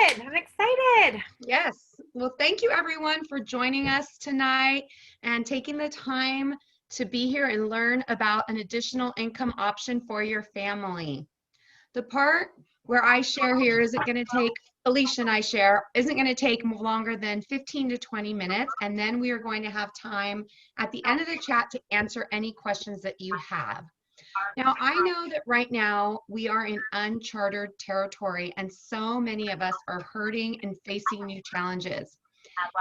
it. I'm excited. Yes. Well, thank you everyone for joining us tonight and taking the time to be here and learn about an additional income option for your family. The part where I share here isn't going to take, Alicia and I share, isn't going to take longer than 15 to 20 minutes. And then we are going to have time at the end of the chat to answer any questions that you have. Now, I know that right now we are in uncharted territory and so many of us are hurting and facing new challenges.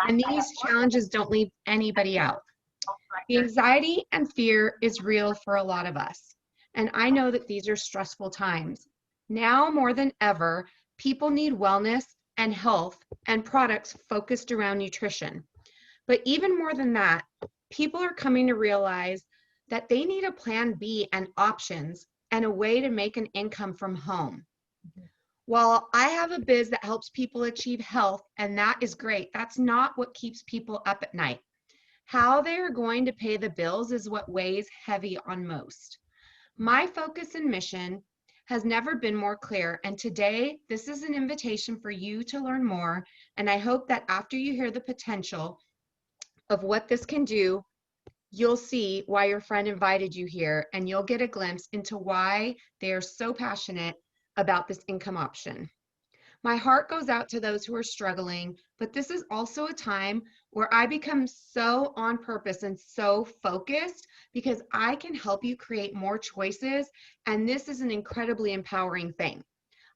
And these challenges don't leave anybody out. The anxiety and fear is real for a lot of us. And I know that these are stressful times. Now more than ever, people need wellness and health and products focused around nutrition. But even more than that, people are coming to realize that they need a plan B and options and a way to make an income from home. While I have a biz that helps people achieve health, and that is great, that's not what keeps people up at night. How they are going to pay the bills is what weighs heavy on most. My focus and mission has never been more clear, and today this is an invitation for you to learn more, and I hope that after you hear the potential of what this can do, you'll see why your friend invited you here, and you'll get a glimpse into why they are so passionate about this income option. My heart goes out to those who are struggling, but this is also a time where I become so on purpose and so focused because I can help you create more choices, and this is an incredibly empowering thing.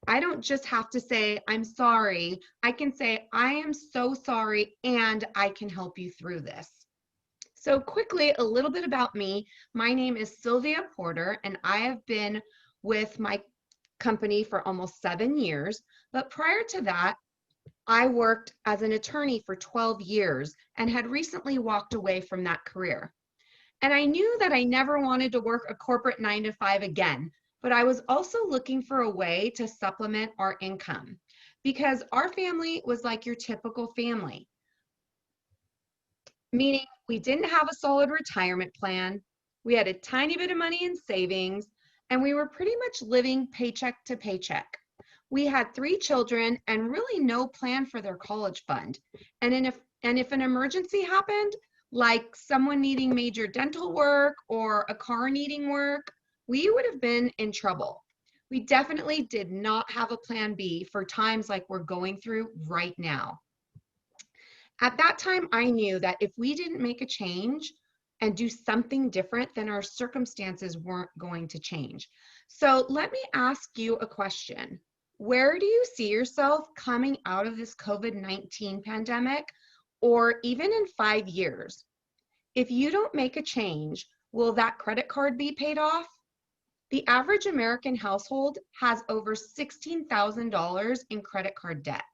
I don't just have to say, I'm sorry. I can say, I am so sorry, and I can help you through this. So quickly, a little bit about me. My name is Sylvia Porter, and I have been with my company for almost 7 years. But prior to that, I worked as an attorney for 12 years and had recently walked away from that career. And I knew that I never wanted to work a corporate 9-to-5 again, but I was also looking for a way to supplement our income because our family was like your typical family, meaning we didn't have a solid retirement plan, we had a tiny bit of money in savings, and we were pretty much living paycheck to paycheck. We had 3 children and really no plan for their college fund. And if an emergency happened, like someone needing major dental work or a car needing work, we would have been in trouble. We definitely did not have a plan B for times like we're going through right now. At that time, I knew that if we didn't make a change and do something different, then our circumstances weren't going to change. So let me ask you a question. Where do you see yourself coming out of this COVID-19 pandemic, or even in 5 years? If you don't make a change, will that credit card be paid off? The average American household has over $16,000 in credit card debt.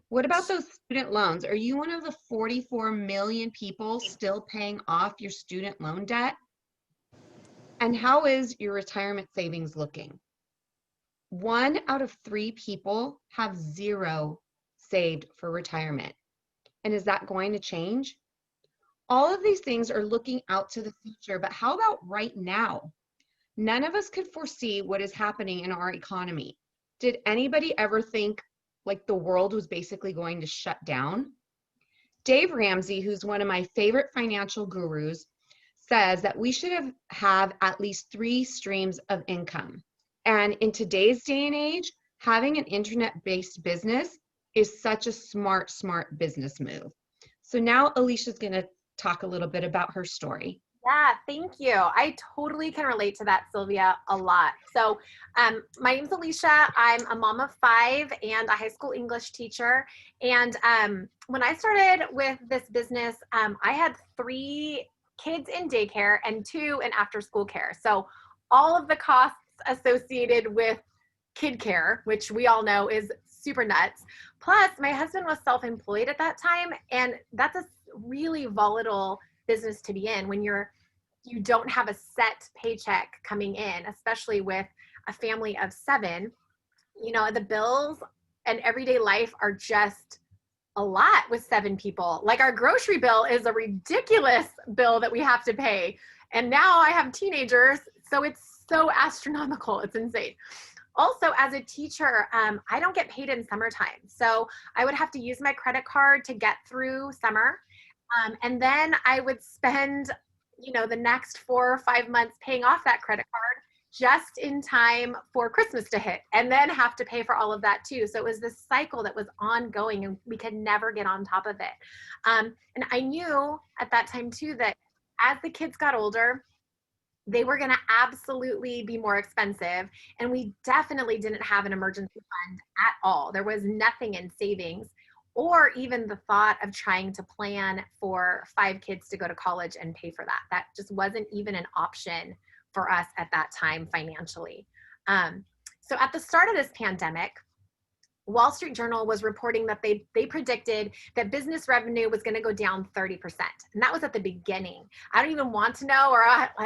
What about those student loans? Are you one of the 44 million people still paying off your student loan debt? And how is your retirement savings looking? 1 out of 3 people have 0 saved for retirement. And is that going to change? All of these things are looking out to the future, but how about right now? None of us could foresee what is happening in our economy. Did anybody ever think like the world was basically going to shut down? Dave Ramsey, who's one of my favorite financial gurus, says that we should have at least 3 streams of income. And in today's day and age, having an internet-based business is such a smart business move. So now Alicia's going to talk a little bit about her story. Yeah, thank you. I totally can relate to that, Sylvia, a lot. So my name's Alicia. I'm a mom of 5 and a high school English teacher. And when I started with this business, I had 3 kids in daycare and 2 in after school care. So all of the costs associated with kid care, which we all know is super nuts. Plus, my husband was self-employed at that time, and that's a really volatile business to be in when you don't have a set paycheck coming in, especially with a family of 7. You know, the bills and everyday life are just a lot with 7 people. Like our grocery bill is a ridiculous bill that we have to pay. And now I have teenagers, so it's so astronomical. It's insane. Also, as a teacher, I don't get paid in summertime. So I would have to use my credit card to get through summer. And then I would spend, the next 4 or 5 months paying off that credit card just in time for Christmas to hit, and then have to pay for all of that too. So it was this cycle that was ongoing, and we could never get on top of it. And I knew at that time too that as the kids got older, they were going to absolutely be more expensive. And we definitely didn't have an emergency fund at all. There was nothing in savings, or even the thought of trying to plan for 5 kids to go to college and pay for that. That just wasn't even an option for us at that time financially. So at the start of this pandemic, Wall Street Journal was reporting that they predicted that business revenue was going to go down 30%. And that was at the beginning. I don't even want to know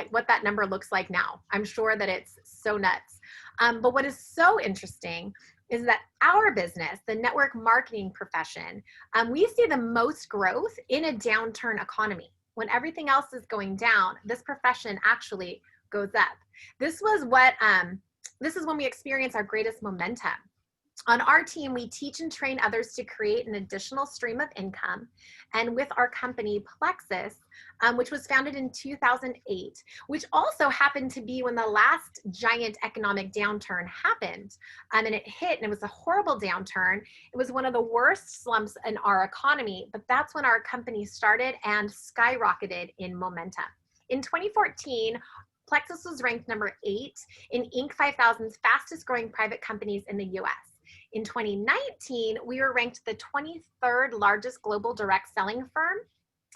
what that number looks like now. I'm sure that it's so nuts. But what is so interesting is that our business, the network marketing profession, we see the most growth in a downturn economy. When everything else is going down, this profession actually goes up. This is when we experience our greatest momentum. On our team, we teach and train others to create an additional stream of income. And with our company, Plexus, which was founded in 2008, which also happened to be when the last giant economic downturn happened. And it hit, and it was a horrible downturn. It was one of the worst slumps in our economy, but that's when our company started and skyrocketed in momentum. In 2014, Plexus was ranked number 8 in Inc. 5000's fastest growing private companies in the US. In 2019, we were ranked the 23rd largest global direct selling firm.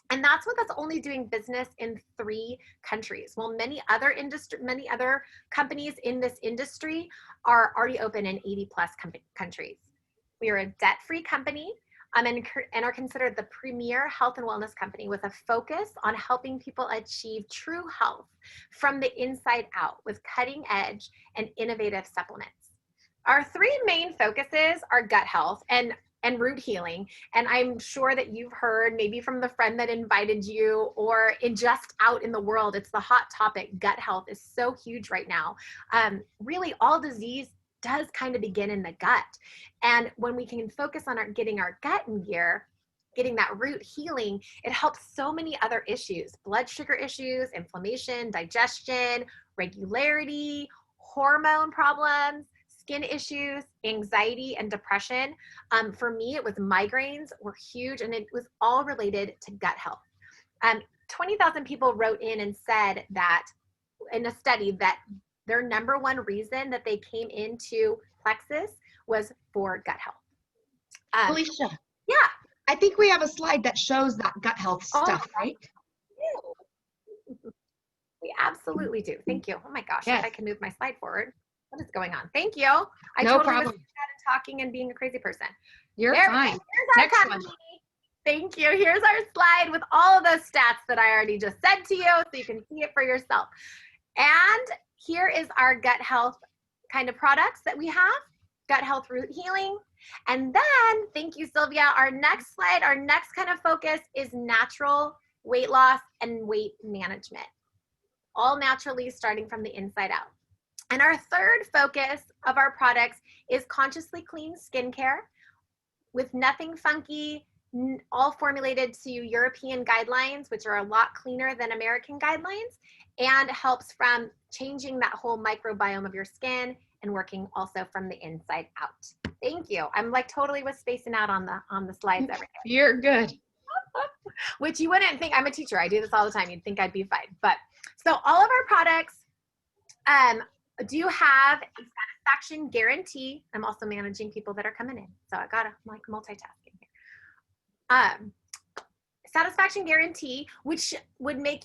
And that's with us only doing business in 3 countries. Well, many other companies in this industry are already open in 80 plus countries. We are a debt-free company and are considered the premier health and wellness company with a focus on helping people achieve true health from the inside out with cutting edge and innovative supplements. Our 3 main focuses are gut health and root healing. And I'm sure that you've heard maybe from the friend that invited you or just out in the world, it's the hot topic. Gut health is so huge right now. Really all disease does kind of begin in the gut. And when we can focus on getting our gut in gear, getting that root healing, it helps so many other issues, blood sugar issues, inflammation, digestion, regularity, hormone problems, skin issues, anxiety, and depression. For me, it was migraines were huge, and it was all related to gut health. 20,000 people wrote in and said that in a study that their number one reason that they came into Plexus was for gut health. Alicia. Yeah. I think we have a slide that shows that gut health stuff, right? We absolutely do. Thank you. Oh my gosh, Yes. If I can move my slide forward. What is going on? Thank you. I No totally problem. was and talking and being a crazy person. You're fine. Here's our Next one. company. Thank you. Here's our slide with all of those stats that I already just said to you, so you can see it for yourself. And here is our gut health kind of products that we have. Gut health root healing. And then, thank you, Sylvia, our next slide, our next kind of focus is natural weight loss and weight management. All naturally starting from the inside out. And our third focus of our products is consciously clean skincare with nothing funky, all formulated to European guidelines, which are a lot cleaner than American guidelines, and helps from changing that whole microbiome of your skin and working also from the inside out. Thank you. I'm like totally was spacing out on the slides. You're good. Which you wouldn't think. I'm a teacher. I do this all the time. You'd think I'd be fine. But so all of our products do have a satisfaction guarantee. I'm also managing people that are coming in, so I gotta like multitasking here. Satisfaction guarantee, which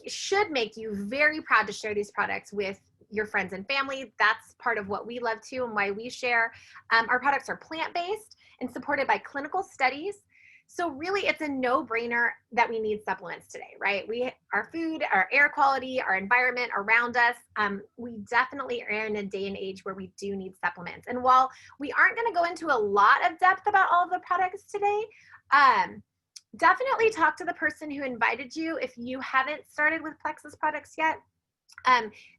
should make you very proud to share these products with your friends and family. That's part of what we love too and why we share. Our products are plant-based and supported by clinical studies. So really it's a no-brainer that we need supplements today, right? Our food, our air quality, our environment around us, we definitely are in a day and age where we do need supplements. And while we aren't gonna go into a lot of depth about all of the products today, definitely talk to the person who invited you if you haven't started with Plexus products yet.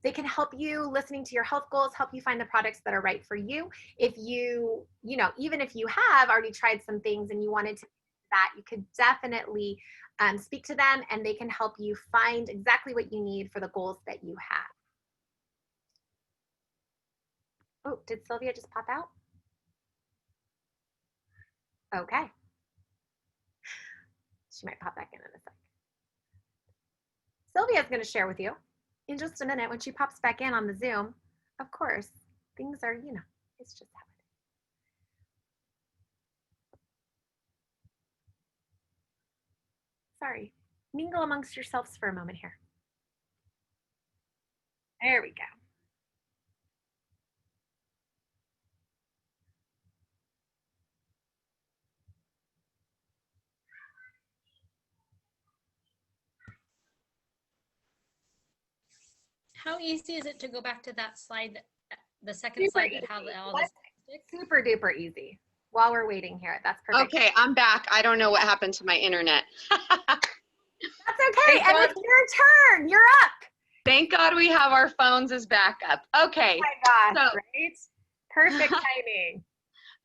They can help you listening to your health goals, help you find the products that are right for you. If even if you have already tried some things and you wanted to that, you could definitely speak to them and they can help you find exactly what you need for the goals that you have. Oh, did Sylvia just pop out? Okay. She might pop back in a sec. Sylvia's going to share with you in just a minute when she pops back in on the Zoom. Of course, things are, it's just how it is. Sorry. Mingle amongst yourselves for a moment here. There we go. How easy is it to go back to that slide, the second slide that had all this? Super duper easy. While we're waiting here, that's perfect. Okay, I'm back. I don't know what happened to my internet. That's okay. And it's your turn. You're up. Thank God we have our phones as backup. Okay. Oh my gosh, so, right? Perfect timing.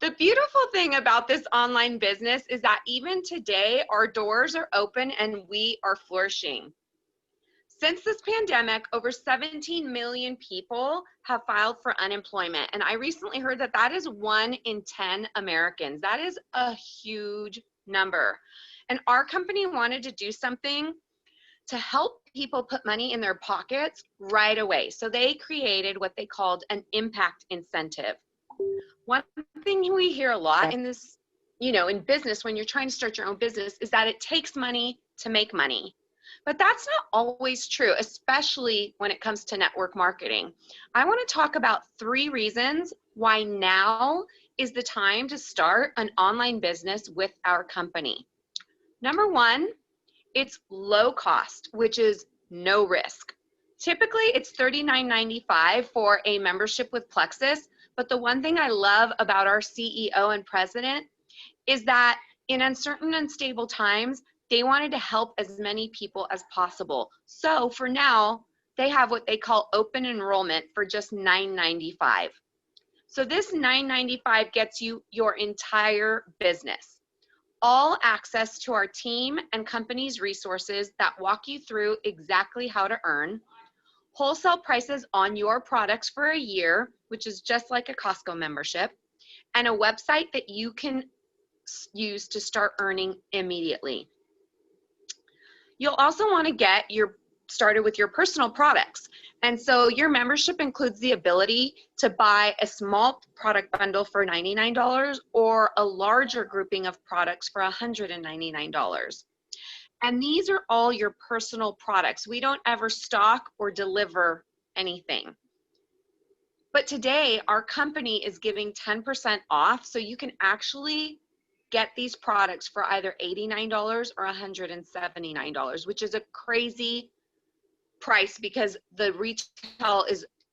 The beautiful thing about this online business is that even today, our doors are open and we are flourishing. Since this pandemic, over 17 million people have filed for unemployment. And I recently heard that that is 1 in 10 Americans. That is a huge number. And our company wanted to do something to help people put money in their pockets right away. So they created what they called an impact incentive. One thing we hear a lot in this, in business, when you're trying to start your own business, is that it takes money to make money. But that's not always true, especially when it comes to network marketing. I want to talk about 3 reasons why now is the time to start an online business with our company. Number 1, it's low cost, which is no risk. Typically, it's $39.95 for a membership with Plexus. But the one thing I love about our CEO and president is that in uncertain and unstable times, they wanted to help as many people as possible. So for now, they have what they call open enrollment for just $9.95. So this $9.95 gets you your entire business. All access to our team and company's resources that walk you through exactly how to earn, wholesale prices on your products for a year, which is just like a Costco membership, and a website that you can use to start earning immediately. You'll also want to get started with your personal products. And so your membership includes the ability to buy a small product bundle for $99 or a larger grouping of products for $199. And these are all your personal products. We don't ever stock or deliver anything. But today, our company is giving 10% off, so you can actually get these products for either $89 or $179, which is a crazy price because the retail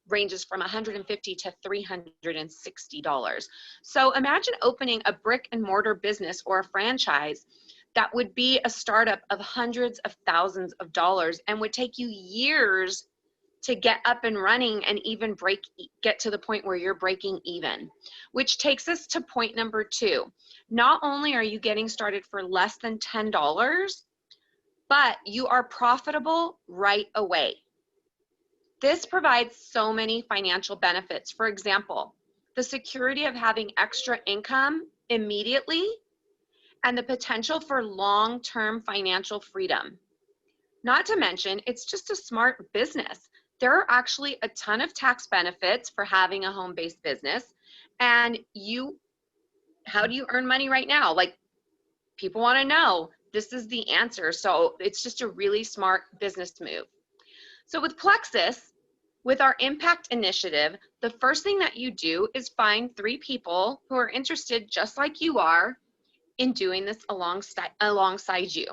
ranges from $150 to $360. So imagine opening a brick and mortar business or a franchise that would be a startup of hundreds of thousands of dollars and would take you years to get up and running and even get to the point where you're breaking even, which takes us to point number 2. Not only are you getting started for less than $10, but you are profitable right away. This provides so many financial benefits. For example, the security of having extra income immediately and the potential for long-term financial freedom. Not to mention, it's just a smart business. There are actually a ton of tax benefits for having a home-based business. And how do you earn money right now? Like, people want to know. This is the answer. So it's just a really smart business move. So with Plexus, with our impact initiative, the first thing that you do is find 3 people who are interested just like you are in doing this alongside you.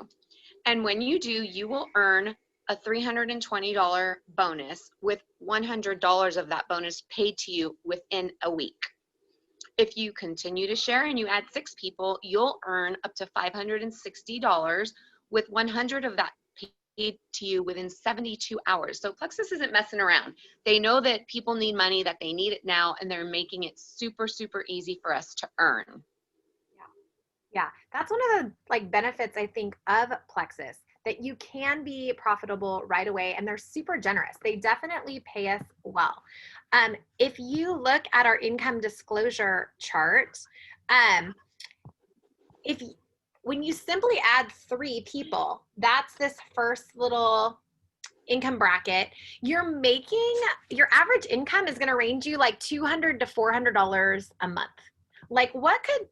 And when you do, you will earn a $320 bonus with $100 of that bonus paid to you within a week. If you continue to share and you add 6 people, you'll earn up to $560 with $100 of that to you within 72 hours. So Plexus isn't messing around. They know that people need money, that they need it now, and they're making it super, super easy for us to earn. Yeah, that's one of the like benefits I think of Plexus, that you can be profitable right away, and they're super generous. They definitely pay us well. If you look at our income disclosure chart, when you simply add 3 people, that's this first little income bracket, your average income is going to range you like $200 to $400 a month. Like, what could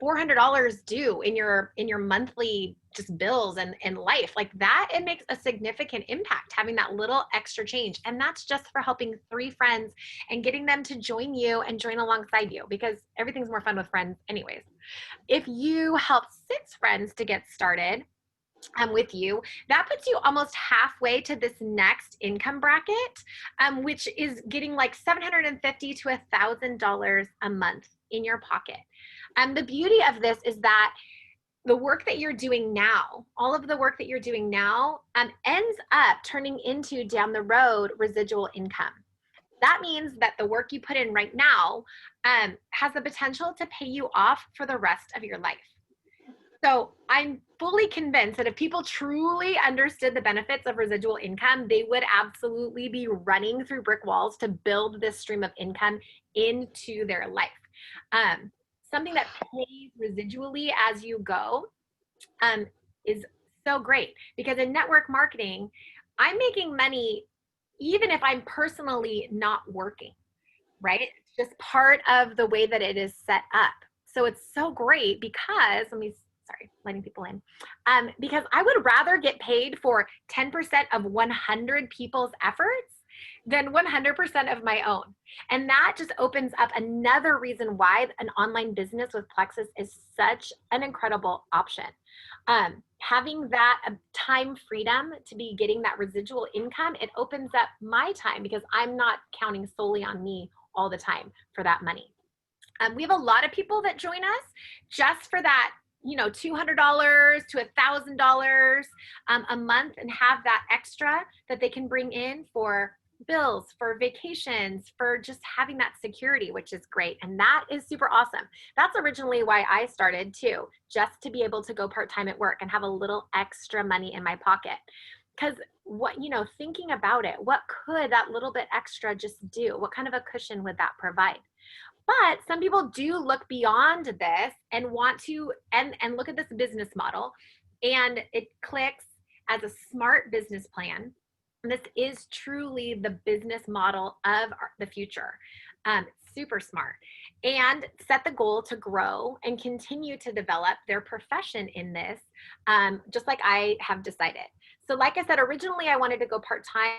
$400 do in your monthly just bills and life? Like that, it makes a significant impact having that little extra change. And that's just for helping 3 friends and getting them to join you and join alongside you, because everything's more fun with friends anyways. If you help 6 friends to get started with you, that puts you almost halfway to this next income bracket, which is getting like $750 to $1,000 a month in your pocket. The beauty of this is that the work that you're doing now, all of the work that you're doing now, ends up turning into, down the road, residual income. That means that the work you put in right now has the potential to pay you off for the rest of your life. So I'm fully convinced that if people truly understood the benefits of residual income, they would absolutely be running through brick walls to build this stream of income into their life. Something that pays residually as you go is so great, because in network marketing, I'm making money even if I'm personally not working, right? It's just part of the way that it is set up. So it's so great because, letting people in, because I would rather get paid for 10% of 100 people's efforts than 100% of my own. And that just opens up another reason why an online business with Plexus is such an incredible option. Having that time freedom to be getting that residual income, it opens up my time because I'm not counting solely on me all the time for that money. We have a lot of people that join us just for that, $200 to $1,000 a month, and have that extra that they can bring in for bills, for vacations, for just having that security, which is great. And that is super awesome. That's originally why I started too, just to be able to go part-time at work and have a little extra money in my pocket. Because thinking about it, what could that little bit extra just do? What kind of a cushion would that provide? But some people do look beyond this and want to and look at this business model, and it clicks as a smart business plan. And this is truly the business model of the future. Super smart. And set the goal to grow and continue to develop their profession in this, just like I have decided. So like I said, originally I wanted to go part-time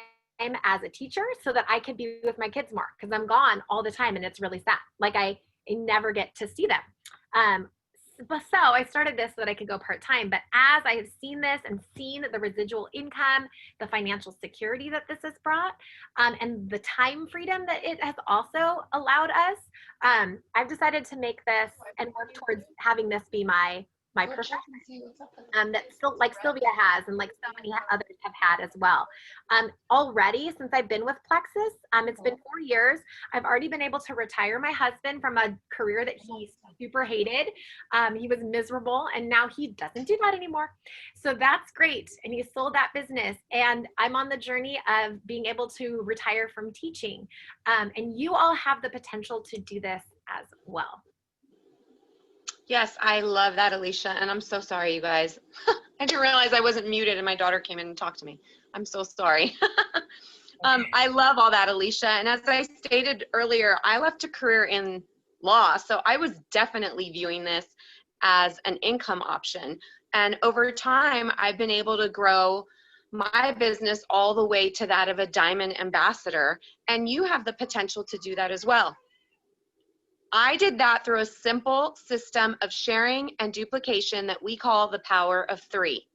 as a teacher so that I could be with my kids more, because I'm gone all the time and it's really sad. Like I never get to see them. So I started this so that I could go part-time. But as I have seen this and seen the residual income, the financial security that this has brought, and the time freedom that it has also allowed us, I've decided to make this and work towards having this be my profession, that still, like Sylvia has, and like so many others have had as well. Already, since I've been with Plexus, it's been 4 years. I've already been able to retire my husband from a career that he super hated. He was miserable, and now he doesn't do that anymore. So that's great. And he sold that business, and I'm on the journey of being able to retire from teaching. And you all have the potential to do this as well. Yes, I love that, Alicia. And I'm so sorry, you guys. I didn't realize I wasn't muted and my daughter came in and talked to me. I'm so sorry. I love all that, Alicia. And as I stated earlier, I left a career in law. So I was definitely viewing this as an income option. And over time, I've been able to grow my business all the way to that of a diamond ambassador. And you have the potential to do that as well. I did that through a simple system of sharing and duplication that we call the power of 3.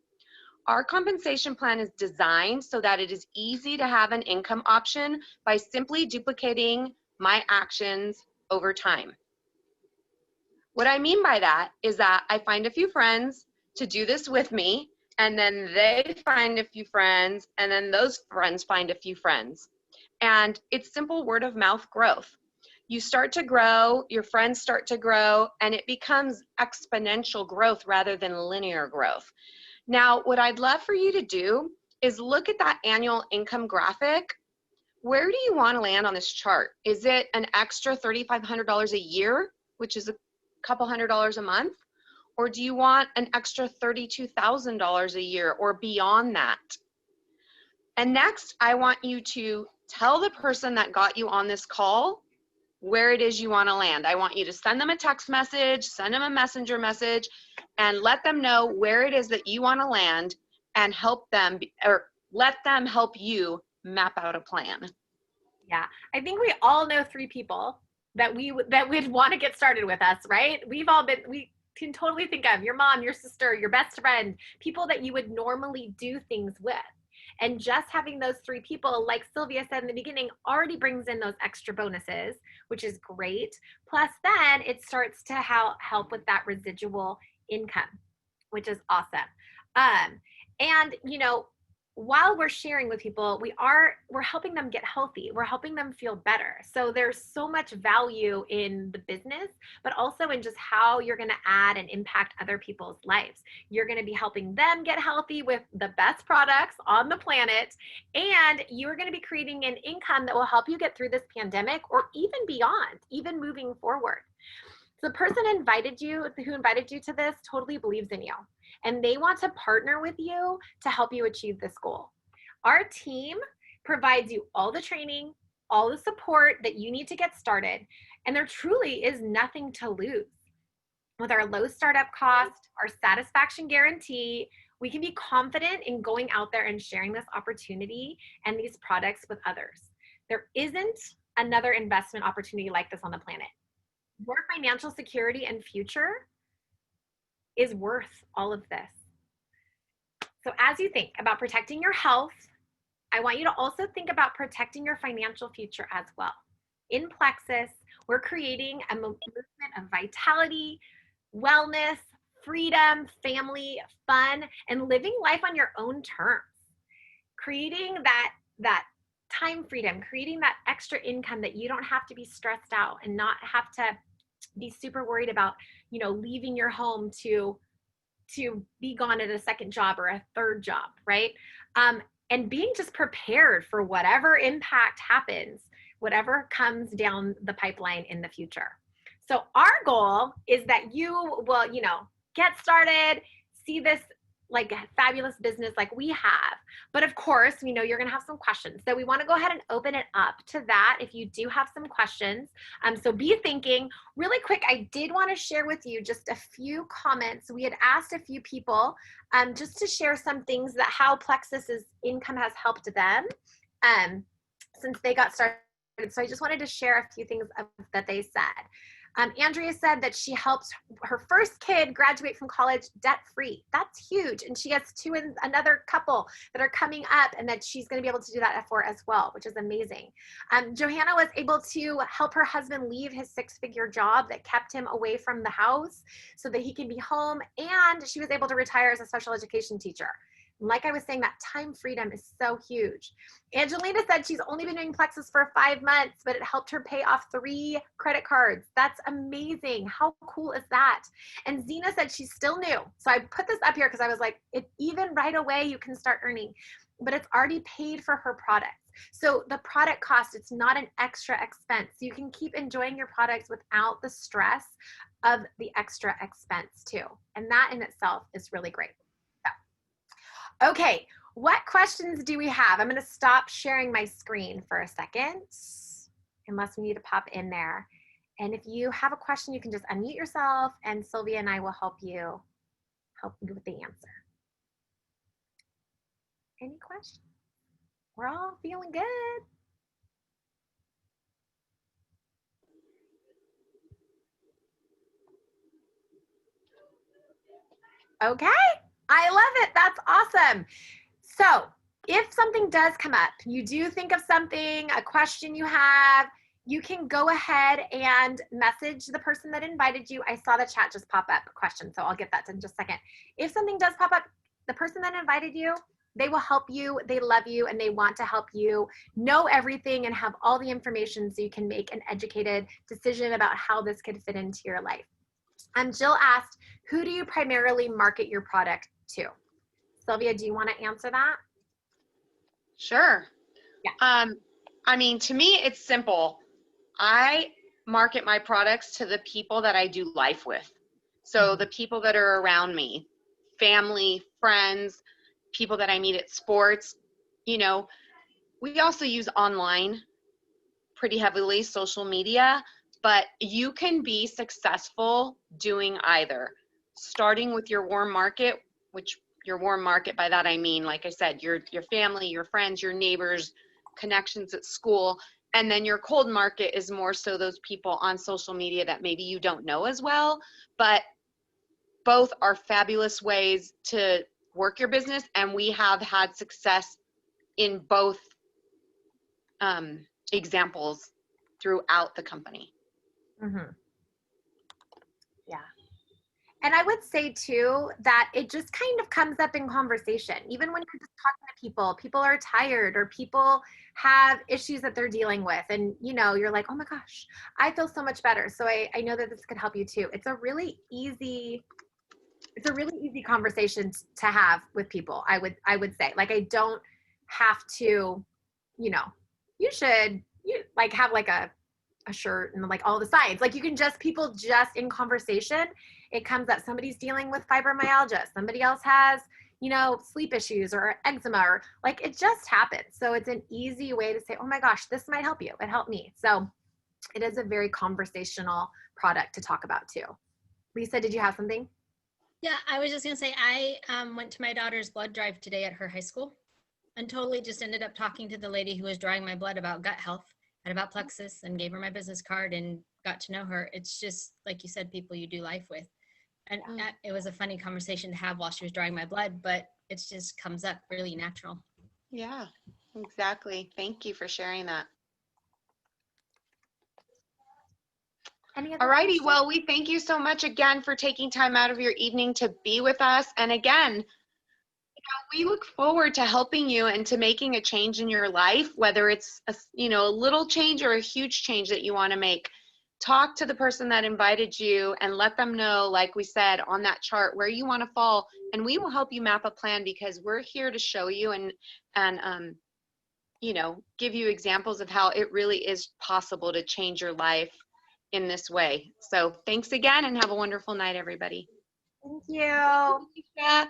Our compensation plan is designed so that it is easy to have an income option by simply duplicating my actions over time. What I mean by that is that I find a few friends to do this with me, and then they find a few friends, and then those friends find a few friends. And it's simple word of mouth growth. You start to grow, your friends start to grow, and it becomes exponential growth rather than linear growth. Now, what I'd love for you to do is look at that annual income graphic. Where do you want to land on this chart? Is it an extra $3,500 a year, which is a couple $100 a month? Or do you want an extra $32,000 a year or beyond that? And next, I want you to tell the person that got you on this call where it is you want to land. I want you to send them a text message, send them a messenger message, and let them know where it is that you want to land and help them, or let them help you map out a plan. Yeah, I think we all know 3 people that we'd want to get started with us, right? We can totally think of your mom, your sister, your best friend, people that you would normally do things with. And just having those 3 people, like Sylvia said in the beginning, already brings in those extra bonuses, which is great. Plus then it starts to help with that residual income, which is awesome. And you know, while we're sharing with people, we're helping them get healthy. We're helping them feel better. So there's so much value in the business, but also in just how you're going to add and impact other people's lives. You're going to be helping them get healthy with the best products on the planet, and you're going to be creating an income that will help you get through this pandemic or even beyond, even moving forward. So the person who invited you to this totally believes in you, and they want to partner with you to help you achieve this goal. Our team provides you all the training, all the support that you need to get started, and there truly is nothing to lose. With our low startup cost, our satisfaction guarantee, we can be confident in going out there and sharing this opportunity and these products with others. There isn't another investment opportunity like this on the planet. Your financial security and future is worth all of this. So as you think about protecting your health, I want you to also think about protecting your financial future as well. In Plexus, we're creating a movement of vitality, wellness, freedom, family, fun, and living life on your own terms. Creating that time freedom, creating that extra income that you don't have to be stressed out and not have to be super worried about, you know, leaving your home to be gone at a second job or a third job, right? And being just prepared for whatever impact happens, whatever comes down the pipeline in the future. So our goal is that you will, you know, get started, see this like a fabulous business like we have. But of course, we know you're going to have some questions. So we want to go ahead and open it up to that if you do have some questions. So be thinking. Really quick, I did want to share with you just a few comments. We had asked a few people just to share some things that how Plexus's income has helped them since they got started. So I just wanted to share a few things that they said. Andrea said that she helps her first kid graduate from college debt-free. That's huge. And she has another couple that are coming up, and that she's going to be able to do that for as well, which is amazing. Johanna was able to help her husband leave his 6-figure job that kept him away from the house so that he can be home. And she was able to retire as a special education teacher. Like I was saying, that time freedom is so huge. Angelina said she's only been doing Plexus for 5 months, but it helped her pay off 3 credit cards. That's amazing. How cool is that? And Zena said she's still new. So I put this up here because I was like, even right away you can start earning, but it's already paid for her products. So the product cost, it's not an extra expense. So you can keep enjoying your products without the stress of the extra expense too. And that in itself is really great. Okay, what questions do we have? I'm going to stop sharing my screen for a second, unless we need to pop in there. And if you have a question, you can just unmute yourself, and Sylvia and I will help you with the answer. Any questions? We're all feeling good. Okay, I love it. That's awesome. So if something does come up, you do think of something, a question you have, you can go ahead and message the person that invited you. I saw the chat just pop up question, so I'll get that in just a second. If something does pop up, the person that invited you, they will help you, they love you, and they want to help you know everything and have all the information so you can make an educated decision about how this could fit into your life. Jill asked, who do you primarily market your product to? Sylvia, do you want to answer that? Sure. Yeah. I mean, to me, it's simple. I market my products to the people that I do life with. So the people that are around me, family, friends, people that I meet at sports. You know, we also use online pretty heavily, social media, but you can be successful doing either. Starting with your warm market, which your warm market, by that I mean, like I said, your family, your friends, your neighbors, connections at school. And then your cold market is more so those people on social media that maybe you don't know as well, but both are fabulous ways to work your business. And we have had success in both examples throughout the company. Mm-hmm. Yeah. And I would say too that it just kind of comes up in conversation. Even when you're just talking to people, people are tired or people have issues that they're dealing with. And you know, you're like, oh my gosh, I feel so much better. So I know that this could help you too. It's a really easy conversation to have with people. I would say, like, I don't have to, you know, you like have like a shirt and like all the signs. Like you can just, people just in conversation, it comes up, somebody's dealing with fibromyalgia, somebody else has, you know, sleep issues or eczema, or like it just happens. So it's an easy way to say, oh my gosh, this might help you. It helped me. So it is a very conversational product to talk about too. Lisa, did you have something? Yeah, I was just gonna say, I went to my daughter's blood drive today at her high school and totally just ended up talking to the lady who was drawing my blood about gut health and about Plexus, and gave her my business card and got to know her. It's just, like you said, people you do life with. And it was a funny conversation to have while she was drawing my blood, but it just comes up really natural. Yeah, exactly. Thank you for sharing that. All righty. Well, we thank you so much again for taking time out of your evening to be with us. And again, we look forward to helping you and to making a change in your life, whether it's a little change or a huge change that you want to make. Talk to the person that invited you and let them know, like we said, on that chart where you want to fall, and we will help you map a plan, because we're here to show you and give you examples of how it really is possible to change your life in this way. So thanks again and have a wonderful night, everybody. Thank you. Thank you, Lisa.